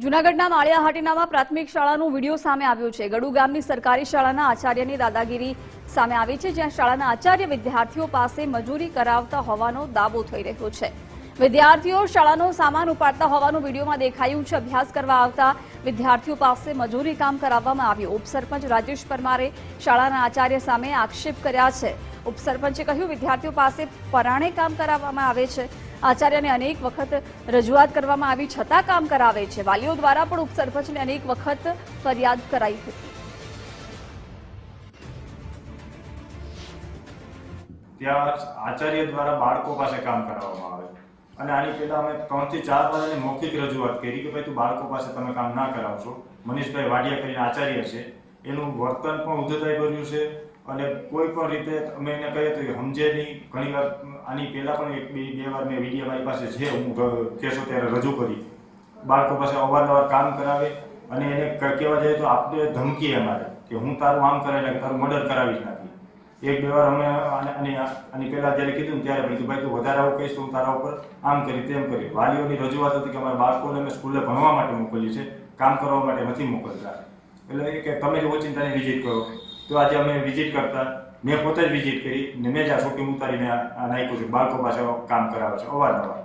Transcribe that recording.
જૂનાગઢના માળિયા હાટીનામાં પ્રાથમિક શાળાનો વિડીયો સામે આવ્યો છે। ગડુ ગામની સરકારી શાળાના આચાર્યની દાદાગીરી સામે આવી છે, જ્યાં શાળાના આચાર્ય વિદ્યાર્થીઓ પાસે મજૂરી કરાવતા હોવાનો દાવો થઈ રહ્યો છે। વિદ્યાર્થીઓ શાળાનો સામાન ઉપાડતા હોવાનું વિડીયોમાં દેખાયું છે। અભ્યાસ કરવા આવતા વિદ્યાર્થીઓ પાસે મજૂરી કામ કરાવવામાં આવ્યું। ઉપસરપંચ રાજેશ પરમારે શાળાના આચાર્ય સામે આક્ષેપ કર્યા છે। ઉપસરપંચે કહ્યું, વિદ્યાર્થીઓ પાસે પરાણે કામ કરાવવામાં આવે છે। આચાર્યને અનેક વખત રજૂઆત કરવામાં આવી છતાં કામ કરાવે છે। વાલીઓ દ્વારા પણ ઉપસરપંચને અનેક વખત ફરિયાદ કરાઈ હતી। ત્યાં આચાર્ય દ્વારા બાળકો પાસે કામ કરાવવામાં આવે અને આની પહેલા અમે 3 થી 4 વાર એને મૌખિક રજૂઆત કરી કે ભાઈ તું બાળકો પાસે તમે કામ ના કરાવશો। મનીષભાઈ વાડિયા કરીને આચાર્ય છે, એનું વર્તન પણ ઉદ્ધતાઈભર્યું છે અને કોઈ પણ રીતે અમે એને કહીએ તો સમજે નહીં। ઘણીવાર આની પહેલા પણ બે વાર મેં વિડીયો મારી પાસે છે, હું કહેશો ત્યારે રજૂ કરી। બાળકો પાસે અવારનવાર કામ કરાવે અને એને કહેવા જાય તો આપણે ધમકી અમારે કે હું તારું આમ કરાવી નાખી, તારું મર્ડર કરાવી નાખી। 1-2 વાર અમે આની પહેલા જ્યારે કીધું ને ત્યારે કીધું ભાઈ તું વધારે આવું કહીશ તો હું તારા ઉપર આમ કરી તેમ કરી। વાલીઓની રજૂઆત હતી કે અમારા બાળકોને અમે સ્કૂલે ભણવા માટે મોકલીએ છે, કામ કરવા માટે નથી મોકલતા। એટલે કે તમે જ ઓચિંતાની વિઝિટ કરો। તો આજે અમે વિઝિટ કરતા, મેં પોતે જ વિઝિટ કરી ને મેં જ આ શૂટિંગ ઉતારીને નાખ્યું છે। બાળકો પાસે કામ કરાવે છે અવારનવાર।